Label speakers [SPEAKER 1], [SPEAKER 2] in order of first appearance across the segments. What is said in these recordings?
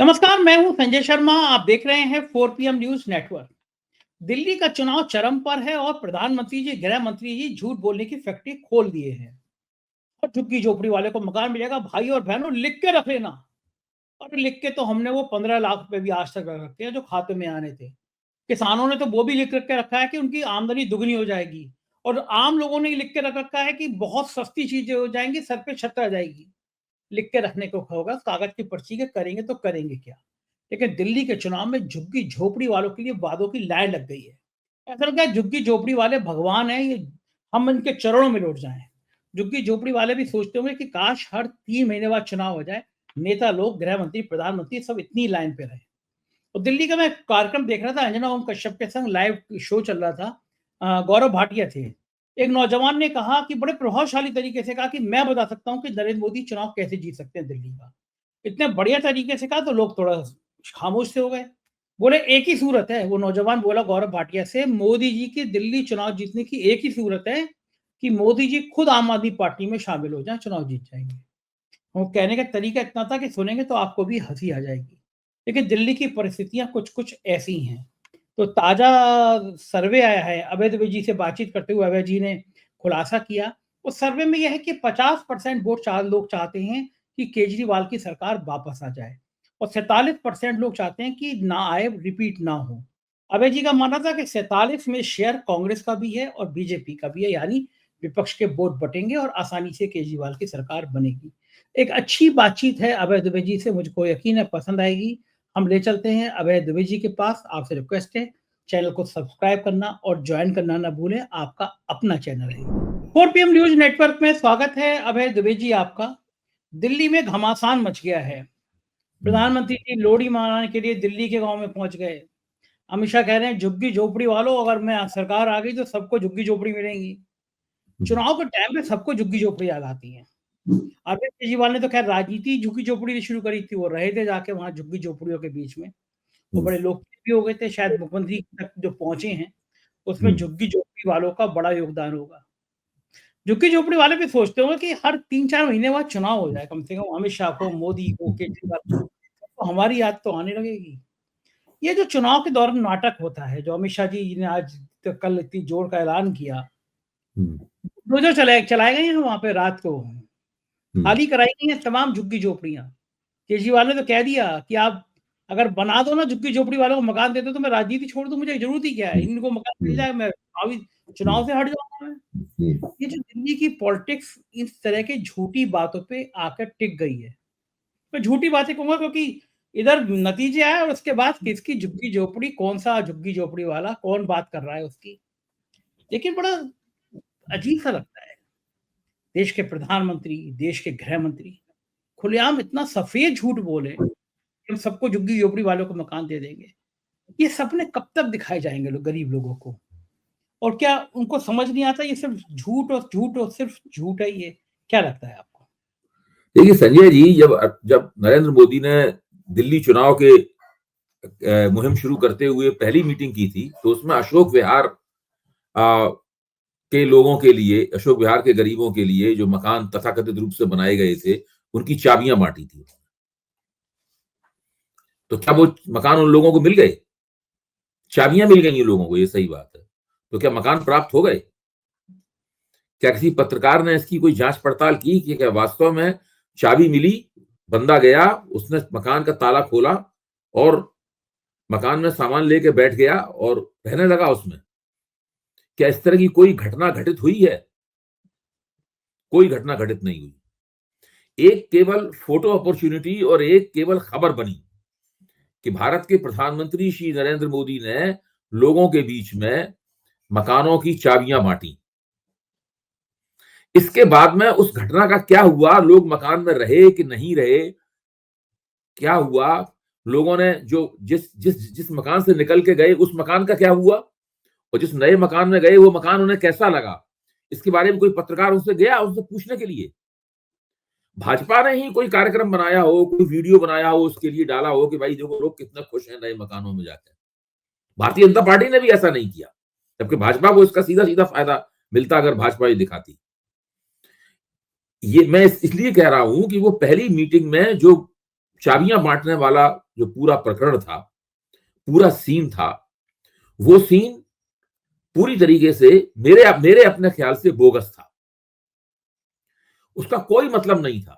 [SPEAKER 1] नमस्कार, मैं हूं संजय शर्मा। आप देख रहे हैं 4 PM न्यूज नेटवर्क। दिल्ली का चुनाव चरम पर है और प्रधानमंत्री जी, गृह मंत्री जी झूठ बोलने की फैक्ट्री खोल दिए हैं। और झुग्गी झोपड़ी वाले को मकान मिलेगा, भाई और बहनों लिख के रख लेना। और लिख के तो हमने वो 15 लाख रुपए भी आज तक रख रखे हैं जो खाते में आने थे। किसानों ने तो वो भी लिख के रखा है कि उनकी आमदनी दुगनी हो जाएगी। और आम लोगों ने लिख के रख रखा है कि बहुत सस्ती चीजें हो जाएंगी, सर पे छत आ जाएगी। लिख के रखने को होगा कागज की पर्ची के, करेंगे तो करेंगे क्या। लेकिन दिल्ली के चुनाव में झुग्गी झोपड़ी वालों के लिए वादों की लाइन लग गई है। ऐसा लगता है झुग्गी झोपड़ी वाले भगवान हैं, ये हम इनके चरणों में लौट जाएं। झुग्गी झोपड़ी वाले भी सोचते होंगे कि काश हर 3 महीने बाद चुनाव हो जाए, नेता लोग, गृह मंत्री, प्रधानमंत्री सब इतनी लाइन पे रहे। तो दिल्ली का मैं कार्यक्रम देख रहा था, अंजना ओम कश्यप के संग लाइव शो चल रहा था। गौरव भाटिया थे। एक नौजवान ने कहा कि बड़े प्रभावशाली तरीके से कहा कि मैं बता सकता हूं कि नरेंद्र मोदी चुनाव कैसे जीत सकते हैं दिल्ली का। इतने बढ़िया तरीके से कहा तो लोग थोड़ा खामोश से हो गए। बोले एक ही सूरत है, वो नौजवान बोला गौरव भाटिया से, मोदी जी की दिल्ली चुनाव जीतने की एक ही सूरत है कि मोदी जी खुद आम आदमी पार्टी में शामिल हो जाए, चुनाव जीत जाएंगे। वो कहने का तरीका इतना था कि सुनेंगे तो आपको भी हंसी आ जाएगी। लेकिन दिल्ली की परिस्थितियां कुछ कुछ ऐसी हैं। तो ताजा सर्वे आया है, अभय द्विवेदी जी से बातचीत करते हुए अभय जी ने खुलासा किया। उस सर्वे में यह है कि 50% वोट लोग चाहते हैं कि केजरीवाल की सरकार वापस आ जाए और 47% लोग चाहते हैं कि ना आए, रिपीट ना हो। अभय जी का मानना था कि 47 में शेयर कांग्रेस का भी है और बीजेपी का भी है, यानी विपक्ष के वोट बटेंगे और आसानी से केजरीवाल की सरकार बनेगी। एक अच्छी बातचीत है अभय द्विवेदी जी से, मुझको यकीन है पसंद आएगी। हम ले चलते हैं अभय द्विवेदी जी के पास। आपसे रिक्वेस्ट है, चैनल को सब्सक्राइब करना और ज्वाइन करना ना भूलें, आपका अपना चैनल है। 4 PM न्यूज नेटवर्क में स्वागत है अभय द्विवेदी जी आपका। दिल्ली में घमासान मच गया है। प्रधानमंत्री जी लोहड़ी मनाने के लिए दिल्ली के गांव में पहुंच गए। अमित शाह कह रहे हैं झुग्गी झोपड़ी वालों, अगर मैं सरकार आ गई तो सबको झुग्गी झोपड़ी मिलेंगी। चुनाव के टाइम पे सबको झुग्गी झोपड़ी याद आती है। अरविंद केजरीवाल ने तो खैर राजनीति झुग्गी झोपड़ी से शुरू करी थी, वो रहे थे जाके वहां झुग्गी झोपड़ियों के बीच में। वो बड़े लोकप्रिय भी हो गए थे, शायद मुख्यमंत्री तक जो पहुंचे हैं उसमें झुग्गी झोपड़ी वालों का बड़ा योगदान होगा। झुग्गी झोपड़ी वाले भी सोचते होंगे कि हर 3-4 महीने बाद चुनाव हो जाए, कम से कम अमित शाह को, मोदी को, केजरीवाल को, तो हमारी याद तो आने लगेगी। ये जो चुनाव के दौरान नाटक होता है, जो अमित शाह जी ने आज कल इतनी जोर का ऐलान किया, जो चलाए गए हैं वहां पे रात को, खाली कराई गई हैं तमाम झुग्गी झोपड़ियां। केजरीवाल ने तो कह दिया कि आप अगर बना दो ना झुग्गी झोपड़ी वालों को मकान दे दो तो मैं राजनीति छोड़ दूं, मुझे जरूरत ही क्या है, इनको मकान मिल जाए, मैं अभी चुनाव से हट जाऊंगा मैं। ये जो दिल्ली की पॉलिटिक्स इस तरह की झूठी बातों पे आकर टिक गई है। मैं झूठी बातें कहूंगा क्योंकि इधर नतीजे आए और उसके बाद किसकी झुग्गी झोपड़ी, कौन सा झुग्गी झोपड़ी वाला, कौन बात कर रहा है उसकी। लेकिन बड़ा अजीब सा लगता है, देश के प्रधानमंत्री, देश के गृह मंत्री खुलेआम इतना सफेद झूठ बोले, हम सबको झुग्गी झोपड़ी वालों को मकान दे देंगे। ये सपने कब तक दिखाए जाएंगे लोग, गरीब लोगों को? और क्या उनको समझ नहीं आता ये सिर्फ झूठ और सिर्फ झूठ है? ये क्या लगता है आपको?
[SPEAKER 2] देखिए संजय जी, जब जब नरेंद्र मोदी ने दिल्ली चुनाव के मुहिम शुरू करते हुए पहली मीटिंग की थी तो उसमें अशोक विहार के लोगों के लिए, अशोक विहार के गरीबों के लिए जो मकान तथाकथित रूप से बनाए गए थे उनकी चाबियां बांटी थी। तो क्या वो मकान उन लोगों को मिल गए? चाबियां मिल गई उन लोगों को, ये सही बात है। तो क्या मकान प्राप्त हो गए? क्या किसी पत्रकार ने इसकी कोई जांच पड़ताल की कि क्या वास्तव में चाबी मिली, बंदा गया, उसने मकान का ताला खोला और मकान में सामान लेके बैठ गया और रहने लगा उसमें? क्या इस तरह की कोई घटना घटित हुई है? कोई घटना घटित नहीं हुई। एक केवल फोटो अपॉर्चुनिटी और एक केवल खबर बनी कि भारत के प्रधानमंत्री श्री नरेंद्र मोदी ने लोगों के बीच में मकानों की चाबियां बांटी। इसके बाद में उस घटना का क्या हुआ, लोग मकान में रहे कि नहीं रहे, क्या हुआ, लोगों ने जो जिस मकान से निकल के गए उस मकान का क्या हुआ, और जिस नए मकान में गए वो मकान उन्हें कैसा लगा, इसके बारे में कोई पत्रकार उनसे गया उनसे पूछने के लिए? भाजपा ने ही कोई कार्यक्रम बनाया हो, कोई वीडियो बनाया हो, उसके लिए डाला हो कि भाई देखो लोग कितने खुश हैं नए मकानों में जाकर? भारतीय जनता पार्टी ने भी ऐसा नहीं किया, जबकि भाजपा को इसका सीधा सीधा फायदा मिलता अगर भाजपा ये दिखाती। ये मैं इसलिए कह रहा हूं कि वो पहली मीटिंग में जो चाबियां बांटने वाला जो पूरा प्रकरण था, पूरा सीन था, वो सीन पूरी तरीके से मेरे अपने ख्याल से बोगस था। उसका कोई मतलब नहीं था।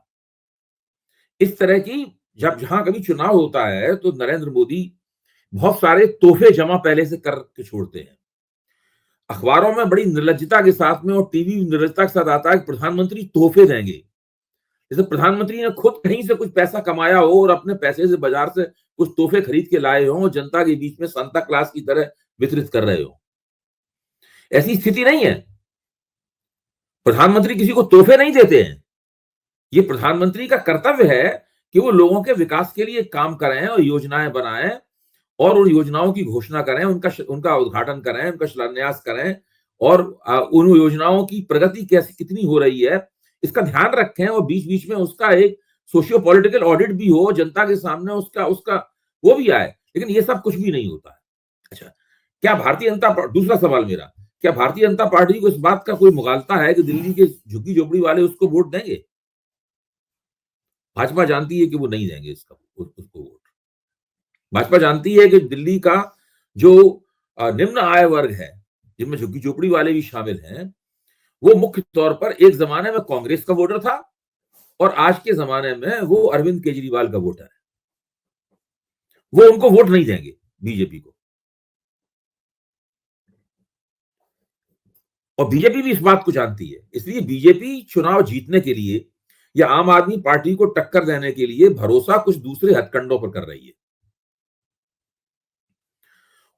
[SPEAKER 2] इस तरह की जब जहां कभी चुनाव होता है तो नरेंद्र मोदी बहुत सारे तोहफे जमा पहले से करके छोड़ते हैं। अखबारों में बड़ी निर्लज्जता के साथ में और टीवी में निर्लज्जता के साथ आता है कि प्रधानमंत्री तोहफे देंगे। जैसे प्रधानमंत्री ने खुद कहीं से कुछ पैसा कमाया हो और अपने पैसे से बाजार से कुछ तोहफे खरीद के लाए हो, जनता के बीच में सांता क्लास की तरह वितरित कर रहे हो। ऐसी स्थिति नहीं है। प्रधानमंत्री किसी को तोहफे नहीं देते हैं। ये प्रधानमंत्री का कर्तव्य है कि वो लोगों के विकास के लिए काम करें और योजनाएं बनाएं और उन योजनाओं की घोषणा करें, उनका उद्घाटन करें, उनका शिलान्यास करें और उन योजनाओं की प्रगति कैसी कितनी हो रही है इसका ध्यान रखें और बीच बीच में उसका एक सोशियो पॉलिटिकल ऑडिट भी हो, जनता के सामने उसका उसका वो भी आए। लेकिन ये सब कुछ भी नहीं होता है। अच्छा, क्या भारतीय जनता, दूसरा सवाल मेरा, क्या भारतीय जनता पार्टी को इस बात का कोई मुगालता है कि दिल्ली के झुग्गी झोपड़ी वाले उसको वोट देंगे? भाजपा जानती है कि वो नहीं देंगे उसको वोट। भाजपा जानती है कि दिल्ली का जो निम्न आय वर्ग है, जिनमें झुग्गी झोपड़ी वाले भी शामिल हैं, वो मुख्य तौर पर एक जमाने में कांग्रेस का वोटर था और आज के जमाने में वो अरविंद केजरीवाल का वोटर है। वो उनको वोट नहीं देंगे, बीजेपी को। और बीजेपी भी इस बात को जानती है। इसलिए बीजेपी चुनाव जीतने के लिए या आम आदमी पार्टी को टक्कर देने के लिए भरोसा कुछ दूसरे हथकंडों पर कर रही है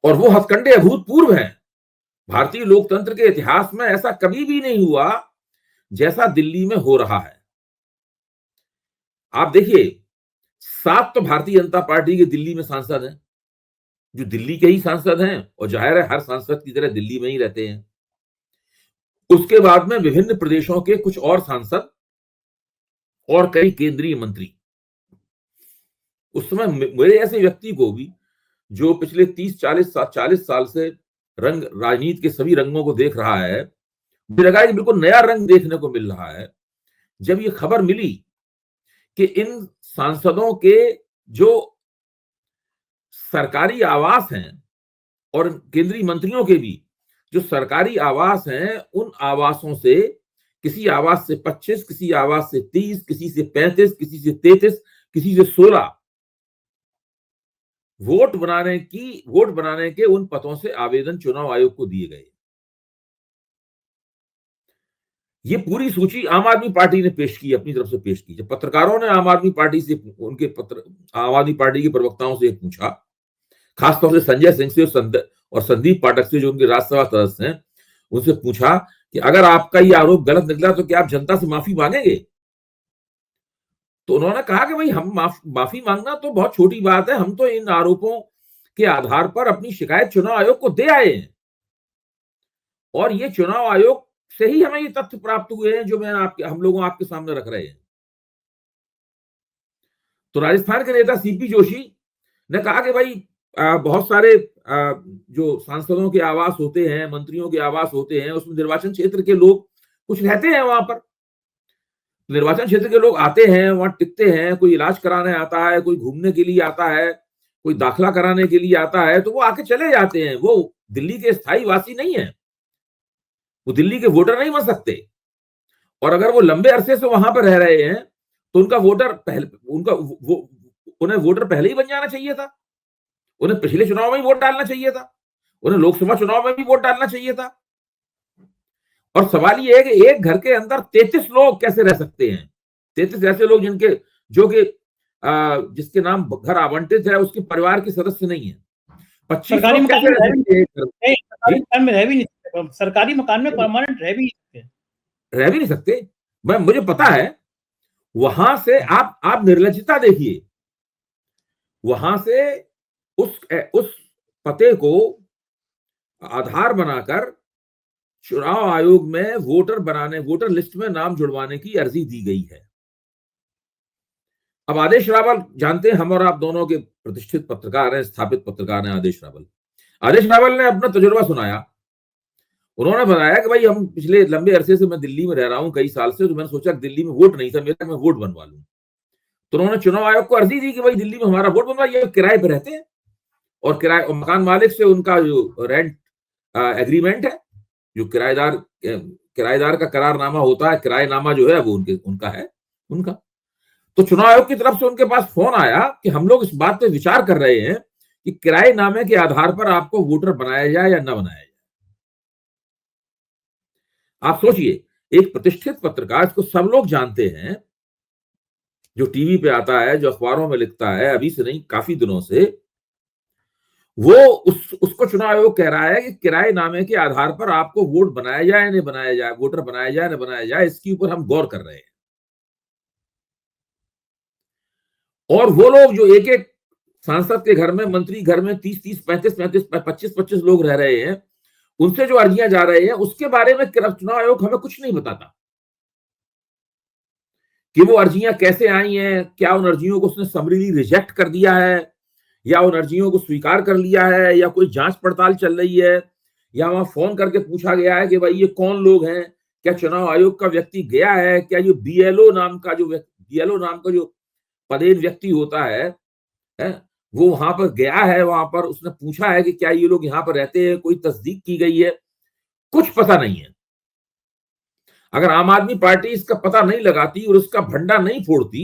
[SPEAKER 2] और वो हथकंडे अभूतपूर्व हैं। भारतीय लोकतंत्र के इतिहास में ऐसा कभी भी नहीं हुआ जैसा दिल्ली में हो रहा है। आप देखिए, 7 तो भारतीय जनता पार्टी के दिल्ली में सांसद हैं, जो दिल्ली के ही सांसद हैं और जाहिर है हर सांसद की तरह दिल्ली में ही रहते हैं। उसके बाद में विभिन्न प्रदेशों के कुछ और सांसद और कई केंद्रीय मंत्री। उस समय मेरे ऐसे व्यक्ति को भी, जो पिछले 30-40 साल से राजनीति के सभी रंगों को देख रहा है, मुझे लगा कि बिल्कुल नया रंग देखने को मिल रहा है जब ये खबर मिली कि इन सांसदों के जो सरकारी आवास हैं और केंद्रीय मंत्रियों के भी जो सरकारी आवास हैं, उन आवासों से किसी आवास से 25, किसी आवास से 30, किसी से 35, किसी से 33, किसी से 16 वोट बनाने के उन पदों से आवेदन चुनाव आयोग को दिए गए। ये पूरी सूची आम आदमी पार्टी ने पेश की, अपनी तरफ से पेश की। जब पत्रकारों ने आम आदमी पार्टी के प्रवक्ताओं से पूछा, खासतौर से संजय सिंह से और संदीप पाठक से, जो उनके राज्यसभा सदस्य हैं, उनसे पूछा कि अगर आपका ये आरोप गलत निकला तो क्या आप जनता से माफी मांगेंगे? तो उन्होंने कहा कि भाई, हम माफी मांगना तो बहुत छोटी बात है, हम तो इन आरोपों के आधार पर अपनी शिकायत चुनाव आयोग को दे आए हैं और ये चुनाव आयोग से ही हमें ये तथ्य प्राप्त हुए हैं जो हम लोगों आपके सामने रख रहे हैं। तो राजस्थान के नेता सीपी जोशी ने कहा कि भाई, बहुत सारे जो सांसदों के आवास होते हैं, मंत्रियों के आवास होते हैं, उसमें निर्वाचन क्षेत्र के लोग कुछ रहते हैं। वहां पर निर्वाचन क्षेत्र के लोग आते हैं, वहां टिकते हैं, कोई इलाज कराने आता है, कोई घूमने के लिए आता है, कोई दाखिला कराने के लिए आता है, तो वो आके चले जाते हैं। वो दिल्ली के स्थायी वासी नहीं है, वो दिल्ली के वोटर नहीं बन सकते। और अगर वो लंबे अरसे से वहां पर रह रहे हैं तो उन्हें वोटर पहले ही बन जाना चाहिए था। उन्हें पिछले चुनाव में ही वोट डालना चाहिए था, उन्हें लोकसभा चुनाव में भी वोट डालना चाहिए था। और सवाल ये है कि एक घर के अंदर 33 लोग कैसे रह सकते हैं? 33 ऐसे लोग जिसके नाम घर आवंटित है, उसके परिवार के सदस्य नहीं है। 25 लोग कैसे रह सकते हैं?
[SPEAKER 1] सरकारी मकान में परमानेंट रह भी नहीं सकते।
[SPEAKER 2] मुझे पता है। वहां से आप निर्लज्जता देखिए। वहां से उस पते को आधार बनाकर चुनाव आयोग में वोटर लिस्ट में नाम जुड़वाने की अर्जी दी गई है। अब आदेश रावल, जानते हैं, हम और आप दोनों के प्रतिष्ठित पत्रकार हैं, स्थापित पत्रकार हैं आदेश रावल ने अपना तजुर्बा सुनाया। उन्होंने बताया कि भाई, हम पिछले लंबे अरसे से मैं दिल्ली में रह रहा हूं, कई साल से, तो मैंने सोचा दिल्ली में वोट नहीं था मेरा, मैं वोट बनवा लूं। तो उन्होंने चुनाव आयोग को अर्जी दी कि भाई दिल्ली में हमारा वोट बनवा, ये किराए पे रहते हैं और किराए और मकान मालिक से उनका जो रेंट एग्रीमेंट है, जो किराएदार का करारनामा होता है, किराएनामा जो है वो उनका है उनका। तो चुनाव आयोग की तरफ से उनके पास फोन आया कि हम लोग इस बात पे विचार कर रहे हैं कि किराएनामे के आधार पर आपको वोटर बनाया जाए या न बनाया जाए। आप सोचिए, एक प्रतिष्ठित पत्रकार, इसको सब लोग जानते हैं, जो टीवी पे आता है, जो अखबारों में लिखता है, अभी से नहीं काफी दिनों से, वो उसको चुनाव आयोग कह रहा है कि किराएनामे के आधार पर आपको वोट बनाया जाए न बनाया जाए, वोटर बनाया जाए न बनाया जाए, इसके ऊपर हम गौर कर रहे हैं। और वो लोग जो एक एक सांसद के घर में, मंत्री घर में 30-30, 35-35, 25-25 लोग रह रहे हैं, उनसे जो अर्जियां जा रहे हैं, उसके बारे में चुनाव आयोग हमें कुछ नहीं बताता कि वो अर्जियां कैसे आई हैं, क्या उन अर्जियों को उसने समरीली रिजेक्ट कर दिया है या उन अर्जियों को स्वीकार कर लिया है, या कोई जांच पड़ताल चल रही है, या वहां फोन करके पूछा गया है कि भाई ये कौन लोग हैं, क्या चुनाव आयोग का व्यक्ति गया है, क्या ये बीएलओ नाम का जो पदेन व्यक्ति होता है, वो वहां पर गया है, वहां पर उसने पूछा है कि क्या ये लोग यहाँ पर रहते हैं, कोई तस्दीक की गई है, कुछ पता नहीं है। अगर आम आदमी पार्टी इसका पता नहीं लगाती और उसका भंडा नहीं फोड़ती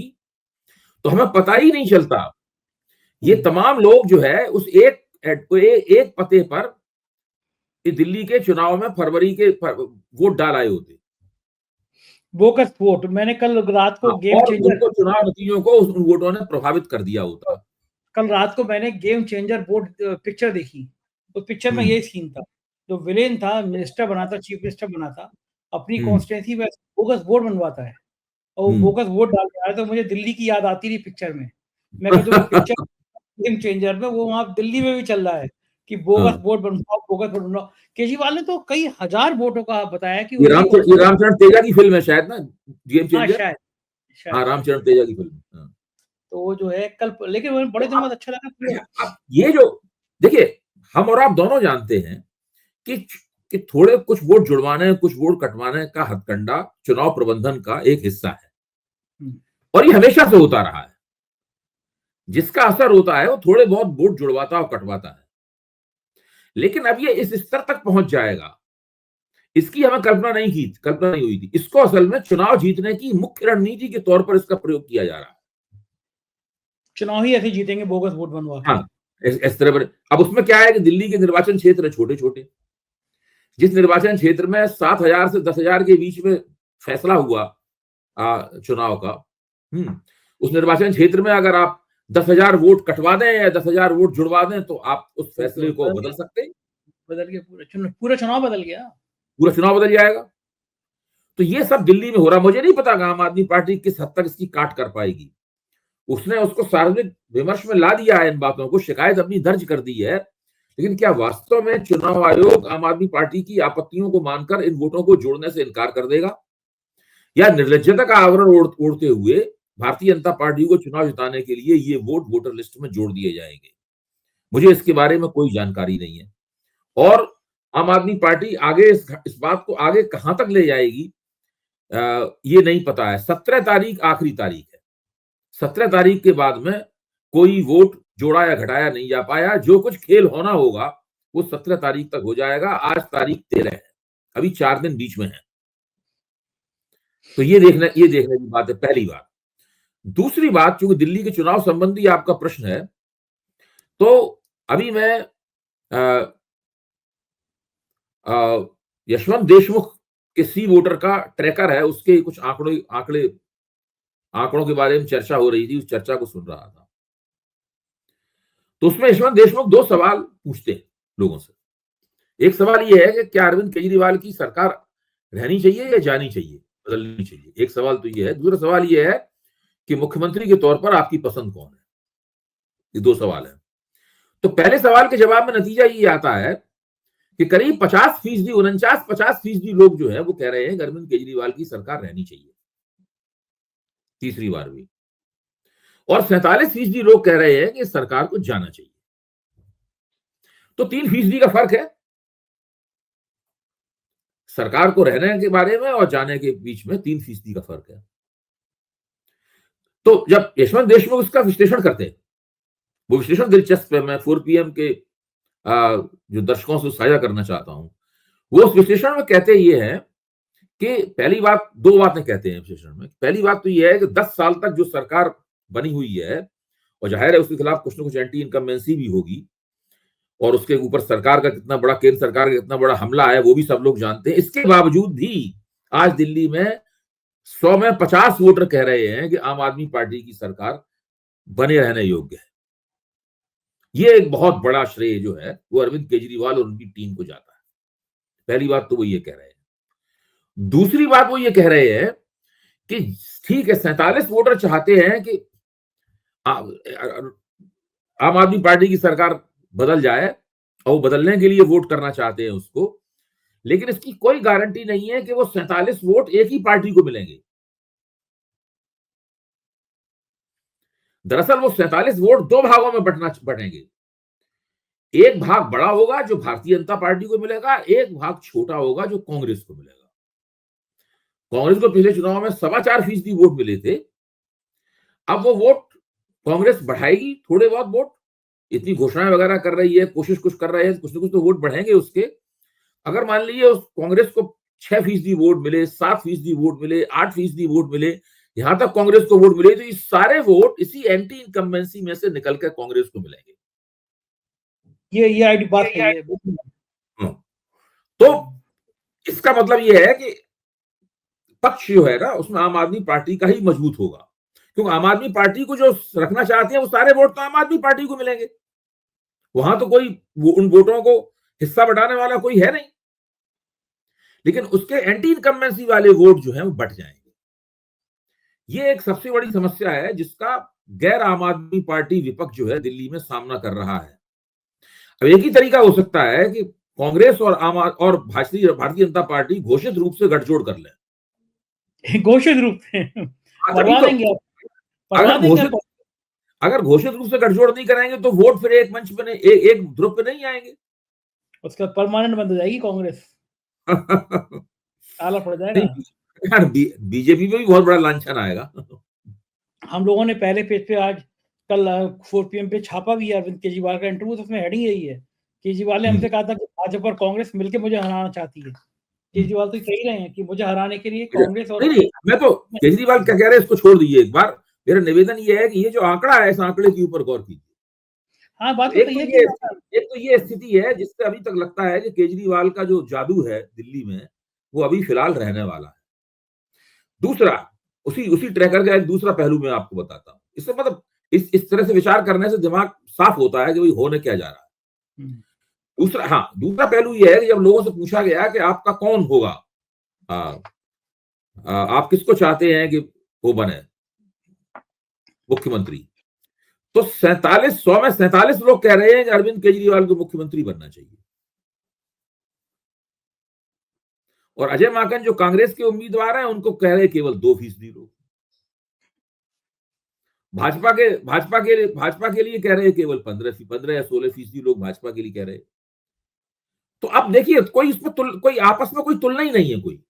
[SPEAKER 2] तो हमें पता ही नहीं चलता। ये तमाम लोग जो है उस एक पते पर दिल्ली के चुनाव में फरवरी के वोट डाल आए होते,
[SPEAKER 1] बोगस वोट। मैंने कल रात को गेम
[SPEAKER 2] और
[SPEAKER 1] चेंजर,
[SPEAKER 2] उनको चुनाव नतीजों को उन वोटों ने प्रभावित कर दिया होता।
[SPEAKER 1] कल रात को मैंने गेम चेंजर बोर्ड पिक्चर देखी। तो पिक्चर में यही सीन था, जो विलेन था, मिनिस्टर बना था, चीफ मिनिस्टर बना था, अपनी कॉन्स्टिट्यूंसी में बोगस वोट बनवाता है और वो बोगस वोट डाल के आया। तो मुझे दिल्ली की याद आती रही पिक्चर में। मैं कहता हूँ पिक्चर गेम चेंजर में वो वहां दिल्ली में भी चल रहा है कि बोगस वोट बनवाओ, बोगस वोट बनवाओ। केजरीवाल ने तो कई हजार वोटों का बताया कि
[SPEAKER 2] ये रामचरण तेजा की फिल्म है शायद ना, गेम चेंजर।
[SPEAKER 1] शायद
[SPEAKER 2] हाँ, रामचरण तेजा की फिल्म।
[SPEAKER 1] तो वो जो है कल, लेकिन बड़े दिनों बाद अच्छा लगा।
[SPEAKER 2] अब ये जो देखिए, हम और आप दोनों जानते हैं कि थोड़े कुछ वोट जुड़वाने, कुछ वोट कटवाने का हथकंडा चुनाव प्रबंधन का एक हिस्सा है और ये हमेशा से होता रहा है। जिसका असर होता है वो थोड़े बहुत वोट जुड़वाता और कटवाता है, लेकिन अब ये इस स्तर तक पहुंच जाएगा, इसकी हमें कल्पना नहीं हुई थी। इसको असल में चुनाव जीतने की मुख्य रणनीति के तौर पर इसका प्रयोग किया जा रहा है।
[SPEAKER 1] चुनाव ही ऐसे जीतेंगे बोगस वोट बनवा के।
[SPEAKER 2] हाँ, इस तरह पर। अब उसमें क्या है कि दिल्ली के निर्वाचन क्षेत्र छोटे छोटे, जिस निर्वाचन क्षेत्र में 7,000 से 10,000 के बीच में फैसला हुआ चुनाव का, उस निर्वाचन क्षेत्र में अगर आप 10,000 वोट कटवा दें या 10,000 वोट जुड़वा दें तो आप उस फैसले को बदल सकते हैं।
[SPEAKER 1] बदल गया, पूरा चुनाव बदल गया,
[SPEAKER 2] पूरा चुनाव बदल जाएगा। तो ये सब दिल्ली में हो रहा। मुझे नहीं पता आम आदमी पार्टी किस हद तक इसकी काट कर पाएगी। उसने उसको सार्वजनिक विमर्श में ला दिया है, इन बातों को, शिकायत अपनी दर्ज कर दी है, लेकिन क्या वास्तव में चुनाव आयोग आम आदमी पार्टी की आपत्तियों को मानकर इन वोटों को जोड़ने से इनकार कर देगा, या निर्लज्जता का आवरण ओढ़ते हुए भारतीय जनता पार्टी को चुनाव जिताने के लिए ये वोट वोटर लिस्ट में जोड़ दिए जाएंगे? मुझे इसके बारे में कोई जानकारी नहीं है और आम आदमी पार्टी आगे इस बात को आगे कहां तक ले जाएगी ये नहीं पता है। 17 तारीख आखिरी तारीख है। 17 तारीख के बाद में कोई वोट जोड़ा या घटाया नहीं जा पाया। जो कुछ खेल होना होगा वो 17 तारीख तक हो जाएगा। आज तारीख 13 है, अभी 4 दिन बीच में है। तो ये देखने की बात है, पहली बात। दूसरी बात, चूंकि दिल्ली के चुनाव संबंधी आपका प्रश्न है, तो अभी मैं यशवंत देशमुख के सी वोटर का ट्रैकर है, उसके कुछ आंकड़ों के बारे में चर्चा हो रही थी, उस चर्चा को सुन रहा था। तो उसमें यशवंत देशमुख 2 सवाल पूछते हैं लोगों से। एक सवाल यह है कि क्या अरविंद केजरीवाल की सरकार रहनी चाहिए या जानी चाहिए, बदलनी चाहिए? एक सवाल तो यह है। दूसरा सवाल यह है कि मुख्यमंत्री के तौर पर आपकी पसंद कौन है? ये 2 सवाल है। तो पहले सवाल के जवाब में नतीजा ये आता है कि करीब 50%, 49-50% लोग जो है वो कह रहे हैं कि अरविंद केजरीवाल की सरकार रहनी चाहिए तीसरी बार भी, और 47% लोग कह रहे हैं कि सरकार को जाना चाहिए। तो 3% का फर्क है सरकार को रहने के बारे में और जाने के बीच में। 3% का फर्क है। तो जब यशवंत देशमुख उसका विश्लेषण करते हैं, वो विश्लेषण दिलचस्प है, मैं 4PM के जो दर्शकों से साझा करना चाहता हूं। वो उस विश्लेषण में कहते ये है कि पहली बात, दो बातें कहते हैं विश्लेषण में। पहली बात तो यह है कि 10 साल तक जो सरकार बनी हुई है, और जाहिर है उसके खिलाफ कुछ ना कुछ एंटी इनकम्बेंसी भी होगी, और उसके ऊपर सरकार का कितना बड़ा, केंद्र सरकार का कितना बड़ा हमला है वो भी सब लोग जानते हैं। इसके बावजूद भी आज दिल्ली में 100 में 50 वोटर कह रहे हैं कि आम आदमी पार्टी की सरकार बने रहने योग्य है। ये एक बहुत बड़ा श्रेय जो है वो अरविंद केजरीवाल और उनकी टीम को जाता है। पहली बात तो वो ये कह रहे हैं। दूसरी बात वो ये कह रहे हैं कि ठीक है, 47 वोटर चाहते हैं कि आम आदमी पार्टी की सरकार बदल जाए, और वो बदलने के लिए वोट करना चाहते हैं उसको, लेकिन इसकी कोई गारंटी नहीं है कि वो 47 वोट एक ही पार्टी को मिलेंगे। दरअसल वो 47 वोट दो भागों में बटेंगे। एक भाग बड़ा होगा जो भारतीय जनता पार्टी को मिलेगा, एक भाग छोटा होगा जो कांग्रेस को मिलेगा। कांग्रेस को पिछले चुनाव में 4.25% वोट मिले थे। अब वो वोट कांग्रेस बढ़ाएगी, थोड़े बहुत वोट, इतनी घोषणाएं वगैरह कर रही है, कोशिश कुछ कर रहे हैं, कुछ ना कुछ तो वोट बढ़ेंगे उसके। अगर मान लीजिए उस कांग्रेस को 6% वोट मिले, 7% वोट मिले, 8% वोट मिले, यहां तक कांग्रेस को वोट मिले, तो ये सारे वोट इसी एंटी इनकम्बेंसी में से निकलकर कांग्रेस को मिलेंगे।
[SPEAKER 1] ये आईडी बात है।
[SPEAKER 2] तो इसका मतलब ये है कि पक्ष जो है ना उसमें आम आदमी पार्टी का ही मजबूत होगा, क्योंकि आम आदमी पार्टी को जो रखना चाहते हैं वो सारे वोट तो आम आदमी पार्टी को मिलेंगे। वहां तो कोई उन वोटों को हिस्सा बटाने वाला कोई है नहीं, लेकिन उसके एंटी इनकम्बेंसी वाले वोट जो है वो बट जाएंगे। ये एक सबसे बड़ी समस्या है जिसका गैर आम आदमी पार्टी विपक्ष जो है दिल्ली में सामना कर रहा है। अब एक ही तरीका हो सकता है कि कांग्रेस और भारतीय जनता पार्टी घोषित रूप से गठजोड़ कर लें।
[SPEAKER 1] घोषित रूप से करवा देंगे,
[SPEAKER 2] अगर घोषित रूप से गठजोड़ नहीं कराएंगे तो वोट फिर एक मंच पे, एक ध्रुव पे नहीं आएंगे।
[SPEAKER 1] उसका परमानेंट बंद हो जाएगी कांग्रेस। आला पड़ जाएगा।
[SPEAKER 2] बीजेपी में भी बहुत बड़ा लांछन आएगा।
[SPEAKER 1] हम लोगों ने पहले पेज पे आज कल 4PM पे छापा भी है अरविंद केजरीवाल का इंटरव्यू, तो उसमें हेडिंग यही है, केजरीवाल ने हमसे कहा था कि भाजपा और कांग्रेस मिलकर मुझे हराना चाहती है। केजरीवाल तो कह ही रहे हैं कि मुझे हराने के लिए कांग्रेस और
[SPEAKER 2] नहीं, मैं तो केजरीवाल क्या कह रहे हैं इसको छोड़ दीजिए एक बार। मेरा निवेदन ये है कि ये जो आंकड़ा है इस आंकड़े के ऊपर गौर कीजिए।
[SPEAKER 1] हाँ, बात
[SPEAKER 2] एक तो ये स्थिति है जिससे अभी तक लगता है कि केजरीवाल का जो जादू है दिल्ली में वो अभी फिलहाल रहने वाला है। दूसरा, उसी ट्रैकर का एक दूसरा पहलू मैं आपको बताता हूँ। इससे मतलब इस तरह से विचार करने से दिमाग साफ होता है कि भाई होने क्या जा रहा है। दूसरा पहलू यह है कि जब लोगों से पूछा गया कि आपका कौन होगा, आप किसको चाहते हैं कि वो बने मुख्यमंत्री, तो 100 में 47 लोग कह रहे हैं कि अरविंद केजरीवाल को मुख्यमंत्री बनना चाहिए। और अजय माकन जो कांग्रेस के उम्मीदवार हैं उनको कह रहे हैं केवल 2% लोग। भाजपा के लिए कह रहे हैं केवल 15 या 16% लोग भाजपा के लिए कह रहे हैं। तो अब देखिए कोई इसमें कोई आपस में कोई तुलना ही नहीं है कोई।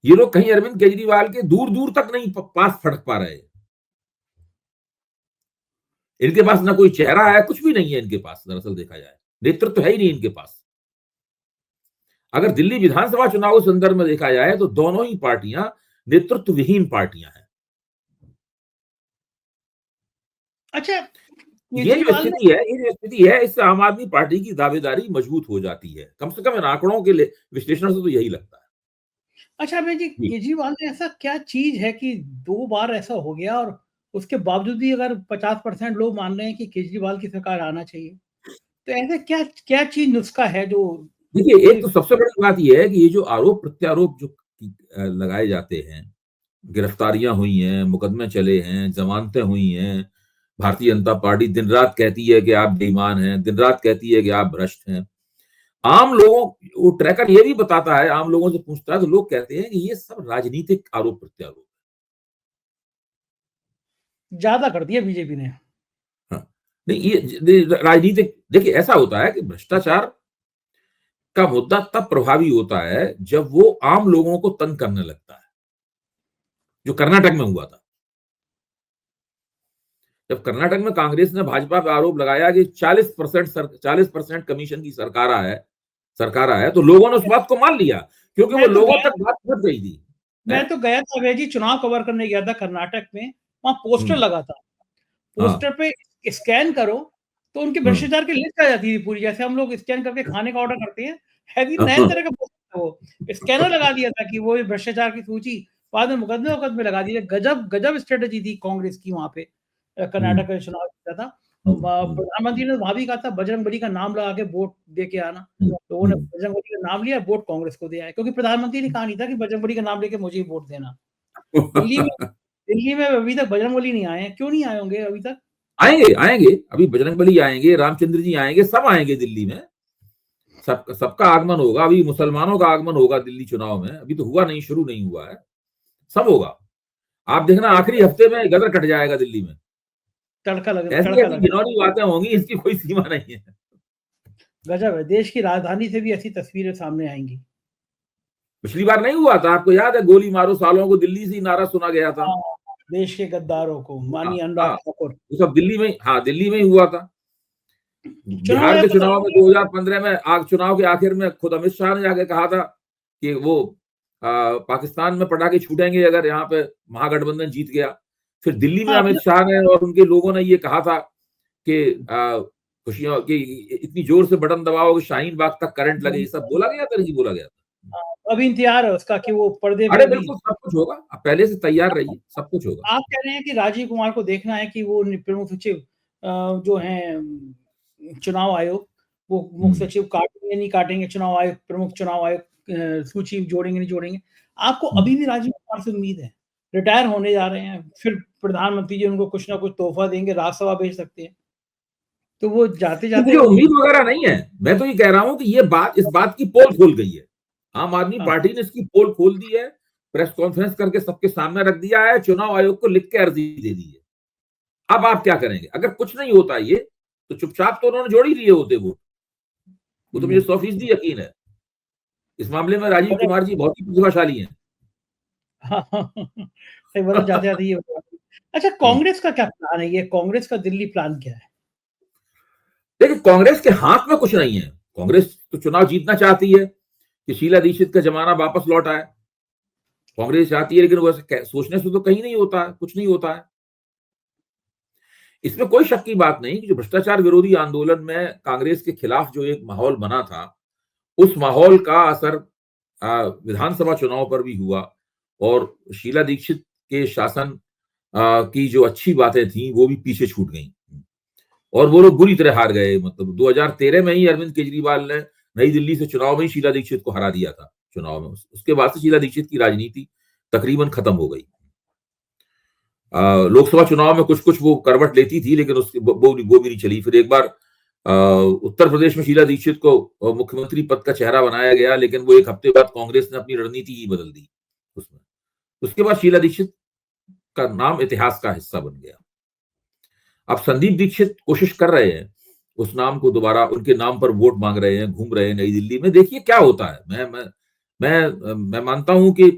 [SPEAKER 2] ये लोग कहीं अरविंद केजरीवाल के दूर दूर तक नहीं पास फटक पा रहे हैं। इनके पास ना कोई चेहरा है, कुछ भी नहीं है इनके पास। दरअसल देखा जाए नेतृत्व तो है ही नहीं इनके पास। अगर दिल्ली विधानसभा चुनाव के संदर्भ में देखा जाए तो दोनों ही पार्टियां नेतृत्व विहीन पार्टियां हैं।
[SPEAKER 1] अच्छा,
[SPEAKER 2] ये जो स्थिति है इससे आम आदमी पार्टी की दावेदारी मजबूत हो जाती है, कम से कम इन आंकड़ों के विश्लेषण से तो यही लगता है।
[SPEAKER 1] अच्छा अभय जी, केजरीवाल ने ऐसा क्या चीज है कि 2 बार ऐसा हो गया और उसके बावजूद भी अगर 50% लोग मान रहे हैं कि केजरीवाल की सरकार आना चाहिए, तो ऐसे क्या चीज नुस्खा है जो?
[SPEAKER 2] देखिए, एक तो सबसे बड़ी बात यह है कि ये जो आरोप प्रत्यारोप जो लगाए जाते हैं, गिरफ्तारियां हुई हैं, मुकदमे चले हैं, जमानतें हुई हैं, भारतीय जनता पार्टी दिन रात कहती है कि आप बेईमान हैं, दिन रात कहती है कि आप भ्रष्ट हैं। आम लोगों, वो ट्रैकर ये भी बताता है, आम लोगों से पूछता है तो लोग कहते हैं कि ये सब राजनीतिक आरोप प्रत्यारोप
[SPEAKER 1] ज्यादा कर दिया बीजेपी ने।
[SPEAKER 2] हाँ, नहीं, ये राजनीतिक, देखिए ऐसा होता है कि भ्रष्टाचार का मुद्दा तब प्रभावी होता है जब वो आम लोगों को तंग करने लगता है। जो कर्नाटक में हुआ था। जब कर्नाटक में कांग्रेस ने भाजपा पे आरोप लगाया कि 40% कमीशन की सरकार है, तो लोगों ने उस बात को मान लिया, क्योंकि वो लोगों तक बात पहुंच गई थी।
[SPEAKER 1] मैं तो गया था अभय जी, चुनाव कवर करने गया था कर्नाटक में, वहां पोस्टर लगा था, पोस्टर पे स्कैन करो तो उनके भ्रष्टाचार की लिस्ट आ जाती थी पूरी, जैसे हम लोग स्कैन करके खाने का ऑर्डर करते हैं, हैवी नए तरह का पोस्टर, वो स्कैनर लगा दिया था कि वो भ्रष्टाचार की सूची, बाद में मुकदमे लगा दिए। गजब गजब स्ट्रेटेजी थी कांग्रेस की वहां पे, कर्नाटक का चुनाव जीता था। प्रधानमंत्री ने वहां भी कहा था बजरंगबली का नाम लगा के वोट दे के आना, लोगों ने बजरंगबली का नाम लिया, वोट कांग्रेस को दिया है, क्योंकि प्रधानमंत्री ने कहा नहीं था कि बजरंगबली का नाम लेके मुझे ही वोट देना। दिल्ली में अभी तक बजरंगबली नहीं आए हैं, क्यों नहीं आए होंगे अभी तक?
[SPEAKER 2] आएंगे, अभी बजरंगबली आएंगे, रामचंद्र जी आएंगे, सब आएंगे दिल्ली में, सबका आगमन होगा। अभी मुसलमानों का आगमन होगा दिल्ली चुनाव में, अभी तो हुआ नहीं, शुरू नहीं हुआ है, सब होगा। आप देखना आखिरी हफ्ते में गदर कट जाएगा दिल्ली में,
[SPEAKER 1] तड़का लगे,
[SPEAKER 2] ऐसी ऐसी घिनौनी बातें होंगी, इसकी कोई सीमा नहीं है।
[SPEAKER 1] गजब है, देश की राजधानी से भी ऐसी तस्वीरें सामने आएंगी।
[SPEAKER 2] पिछली बार नहीं हुआ था, आपको याद है, गोली मारो सालों को, दिल्ली से ही नारा सुना गया था,
[SPEAKER 1] देश के गद्दारों को, माननीय अनुराग ठाकुर,
[SPEAKER 2] वो सब दिल्ली में ही हुआ था। बिहार के चुनाव में 2015 में चुनाव के आखिर में खुद अमित शाह ने जाके कहा था कि वो पाकिस्तान में पटाखे छूटेंगे अगर यहाँ पे महागठबंधन जीत गया। फिर दिल्ली में अमित शाह ने और उनके लोगों ने ये कहा था कि खुशियां कि इतनी जोर से बटन दबाओ कि शाहीन बाग तक करंट लगे, ये सब बोला गया था, नहीं बोला गया था?
[SPEAKER 1] अभी इंतजार है उसका कि वो पर्दे
[SPEAKER 2] अरे बिल्कुल, सब कुछ होगा, आप पहले से तैयार रहिए, सब कुछ होगा।
[SPEAKER 1] आप कह रहे हैं कि राजीव कुमार को देखना है कि वो प्रमुख सचिव जो हैं चुनाव आयोग, वो मुख्य सचिव काटेंगे नहीं काटेंगे, चुनाव आयोग, प्रमुख चुनाव आयोग सूची जोड़ेंगे नहीं जोड़ेंगे। आपको अभी भी राजीव कुमार से उम्मीद है? रिटायर होने जा रहे हैं, फिर प्रधानमंत्री जी उनको कुछ ना कुछ तोहफा देंगे, राज्यसभा भेज सकते हैं, तो वो जाते जाते
[SPEAKER 2] मुझे उम्मीद वगैरह नहीं है। मैं तो ये कह रहा हूं कि इस बात की पोल खोल गई है, आम आदमी पार्टी ने इसकी पोल खोल दी है, प्रेस कॉन्फ्रेंस करके सबके सामने रख दिया है, चुनाव आयोग को लिख के अर्जी दे दी है। अब आप क्या करेंगे? अगर कुछ नहीं होता ये, तो चुपचाप तो उन्होंने जोड़ ही लिए होते वोट, वो तो मुझे 100% यकीन है। इस मामले में राजीव कुमार जी बहुत ही प्रतिभाशाली हैं।
[SPEAKER 1] जाते जाते ये अच्छा, कांग्रेस का क्या प्लान है? ये कांग्रेस का दिल्ली प्लान क्या है?
[SPEAKER 2] देखिए, कांग्रेस के हाथ में कुछ नहीं है। कांग्रेस तो चुनाव जीतना चाहती है कि शीला दीक्षित का जमाना वापस लौट आए, कांग्रेस चाहती है, लेकिन वैसे सोचने से तो कहीं नहीं होता है, कुछ नहीं होता है। इसमें कोई शक की बात नहीं कि जो भ्रष्टाचार विरोधी आंदोलन में कांग्रेस के खिलाफ जो एक माहौल बना था, उस माहौल का असर विधानसभा चुनाव पर भी हुआ, और शीला दीक्षित के शासन की जो अच्छी बातें थी वो भी पीछे छूट गई, और वो लोग बुरी तरह हार गए। मतलब 2013 में ही अरविंद केजरीवाल ने नई दिल्ली से चुनाव में ही शीला दीक्षित को हरा दिया था चुनाव में। उसके बाद से शीला दीक्षित की राजनीति तकरीबन खत्म हो गई। लोकसभा चुनाव में कुछ कुछ वो करवट लेती थी, लेकिन उसकी वो भी नहीं चली। फिर एक बार उत्तर प्रदेश में शीला दीक्षित को मुख्यमंत्री पद का चेहरा बनाया गया, लेकिन वो एक हफ्ते बाद कांग्रेस ने अपनी रणनीति ही बदल दी उसमें। उसके बाद शीला दीक्षित का नाम इतिहास का हिस्सा बन गया। अब संदीप दीक्षित कोशिश कर रहे हैं उस नाम को दोबारा, उनके नाम पर वोट मांग रहे हैं, घूम रहे हैं नई दिल्ली में। देखिए क्या होता है। मैं मानता हूं कि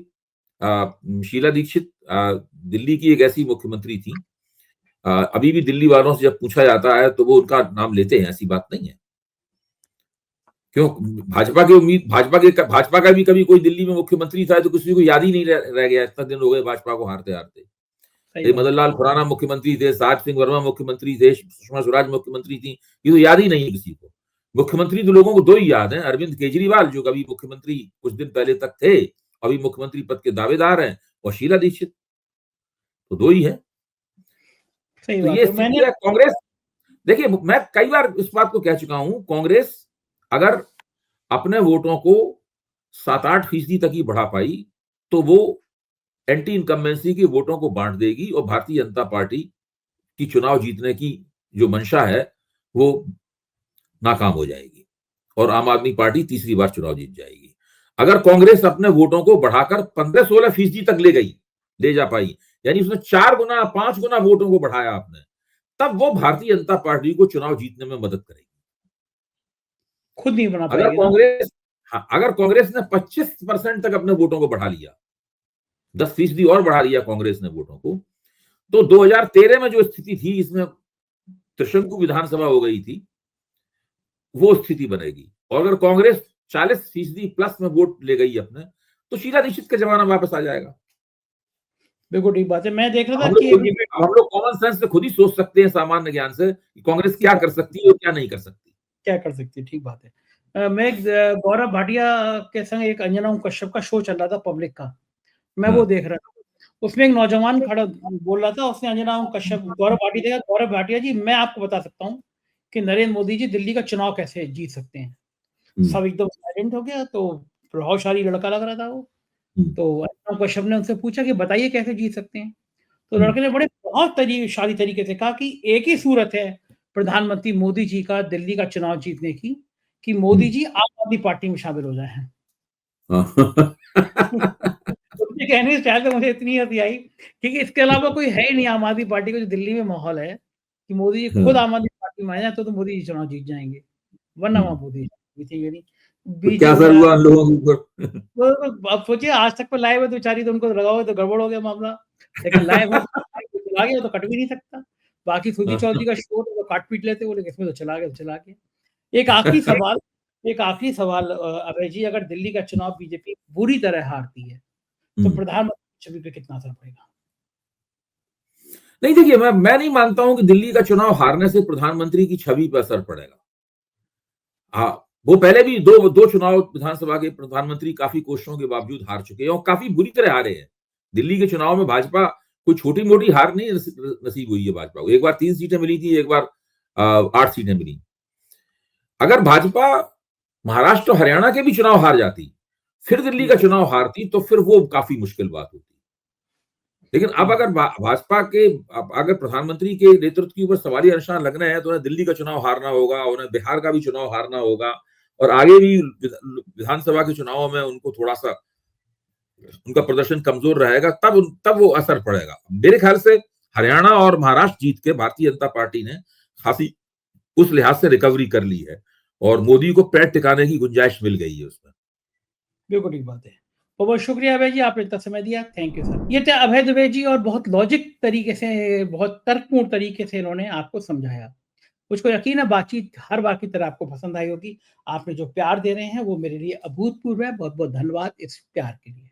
[SPEAKER 2] शीला दीक्षित दिल्ली की एक ऐसी मुख्यमंत्री थी, अभी भी दिल्ली वालों से जब पूछा जाता है तो वो उनका नाम लेते हैं, ऐसी बात नहीं है। क्यों? भाजपा का भी कभी कोई दिल्ली में मुख्यमंत्री था तो किसी को याद ही नहीं रह गया। इतना दिन हो गए भाजपा को हारते हारते। मदन लाल खुराना मुख्यमंत्री थे, साहब सिंह वर्मा मुख्यमंत्री थे, सुषमा स्वराज मुख्यमंत्री थी, ये तो याद ही नहीं है किसी को। मुख्यमंत्री तो लोगों को दो ही याद हैं, अरविंद केजरीवाल जो कभी मुख्यमंत्री कुछ दिन पहले तक थे, अभी मुख्यमंत्री पद के दावेदार हैं, और शीला दीक्षित, तो दो ही है। तो ये स्थिति है कांग्रेस। देखिए, मैं कई बार इस बात को कह चुका हूं, कांग्रेस अगर अपने वोटों को 7-8% तक ही बढ़ा पाई तो वो एंटी इनकम्बेंसी के वोटों को बांट देगी, और भारतीय जनता पार्टी की चुनाव जीतने की जो मंशा है वो नाकाम हो जाएगी, और आम आदमी पार्टी तीसरी बार चुनाव जीत जाएगी। अगर कांग्रेस अपने वोटों को बढ़ाकर 15-16% तक ले जा पाई, यानी उसने 4 गुना 5 गुना वोटों को बढ़ाया आपने, तब वो भारतीय जनता पार्टी को चुनाव जीतने में मदद करेगी।
[SPEAKER 1] खुद नहीं बना पाएगी।
[SPEAKER 2] अगर कांग्रेस ने 25% तक अपने वोटों को बढ़ा लिया, 10% और बढ़ा दिया कांग्रेस ने वोटों को, तो 2013 में जो स्थिति थी, इसमें त्रिशंकु विधानसभा हो गई थी, वो स्थिति बनेगी। और अगर कांग्रेस 40% प्लस में वोट ले गई अपने, तो शीला दीक्षित का जमाना वापस आ जाएगा।
[SPEAKER 1] बिल्कुल ठीक बात है। मैं देख रहा था
[SPEAKER 2] हम
[SPEAKER 1] कि
[SPEAKER 2] लोग कॉमन सेंस से खुद ही सोच सकते हैं, सामान्य ज्ञान से, कि कांग्रेस क्या कर सकती है और क्या नहीं कर सकती।
[SPEAKER 1] क्या कर सकती है, ठीक बात है। मैं गौरव भाटिया के संग एक अंजना कश्यप का शो चल रहा था पब्लिक का, मैं वो देख रहा था। उसमें एक नौजवान खड़ा बोल रहा था, उसने अंजना कश्यप गौरव भाटिया, गौरव भाटिया जी मैं आपको बता सकता हूँ कि नरेंद्र मोदी जी दिल्ली का चुनाव कैसे जीत सकते हैं। सब एकदम साइलेंट हो गया, तो प्रभावशाली लड़का लग रहा था वो। तो अंजना कश्यप ने उनसे पूछा कि बताइए कैसे जीत सकते हैं। तो लड़के ने बड़े बहुत शाली तरीके से कहा कि एक ही सूरत है प्रधानमंत्री मोदी जी का दिल्ली का चुनाव जीतने की, कि मोदी जी आम आदमी पार्टी में शामिल हो जाए। उसके कहने स्टाइल से मुझे इतनी हंसी आई, क्योंकि इसके अलावा कोई है ही नहीं आम आदमी पार्टी का जो दिल्ली में माहौल है कि मोदी जी खुद आम आदमी पार्टी में आ जाए तो मोदी जी चुनाव जीत जाएंगे, वरना वहां मोदी जीतेंगे नहीं।
[SPEAKER 2] तो क्या असर हुआ लोगों के ऊपर?
[SPEAKER 1] अब सोचिए, आज तक पे लाइव है तो बेचारी, तो उनको लगा हुआ तो गड़बड़ हो गया मामला, लेकिन लाइव है तो चला गया तो कट भी नहीं सकता। बाकी सुजी चौधरी का शो तो काट पीट लेते वो, लेकिन इसमें तो चला गया तो चला गया। एक आखिरी सवाल अभय जी, अगर दिल्ली का चुनाव बीजेपी बुरी तरह हारती है तो प्रधानमंत्री छवि पे कितना असर पड़ेगा?
[SPEAKER 2] नहीं, देखिए, मैं नहीं मानता हूं कि दिल्ली का चुनाव हारने से प्रधानमंत्री की छवि पर असर पड़ेगा। हाँ, वो पहले भी दो चुनाव विधानसभा के प्रधानमंत्री काफी कोशिशों के बावजूद हार चुके हैं और काफी बुरी तरह हारे हैं। दिल्ली के चुनाव में भाजपा कोई छोटी मोटी हार नहीं नसीब हुई है भाजपा को। एक बार 3 सीटें मिली थी, एक बार 8 सीटें मिली। अगर भाजपा महाराष्ट्र और हरियाणा के भी चुनाव हार जाती, फिर दिल्ली का चुनाव हारती, तो फिर वो काफी मुश्किल बात होती। लेकिन अब अगर भाजपा के अगर प्रधानमंत्री के नेतृत्व के ऊपर सवालिया निशान लगना है, तो उन्हें दिल्ली का चुनाव हारना होगा, उन्हें बिहार का भी चुनाव हारना होगा, और आगे भी विधानसभा के चुनावों में उनको थोड़ा सा उनका प्रदर्शन कमजोर रहेगा, तब वो असर पड़ेगा। मेरे ख्याल से हरियाणा और महाराष्ट्र जीत के भारतीय जनता पार्टी ने खासी उस लिहाज से रिकवरी कर ली है और मोदी को पैर टिकाने की गुंजाइश मिल गई है उसमें।
[SPEAKER 1] बिल्कुल ठीक बात है। बहुत बहुत शुक्रिया अभय जी, आपने इतना समय दिया, थैंक यू सर। ये थे अभय दुबे जी, और बहुत लॉजिक तरीके से, बहुत तर्कपूर्ण तरीके से इन्होंने आपको समझाया। मुझको यकीन है बातचीत हर बार की तरह आपको पसंद आई होगी। आपने जो प्यार दे रहे हैं वो मेरे लिए अभूतपूर्व है। बहुत बहुत धन्यवाद इस प्यार के लिए।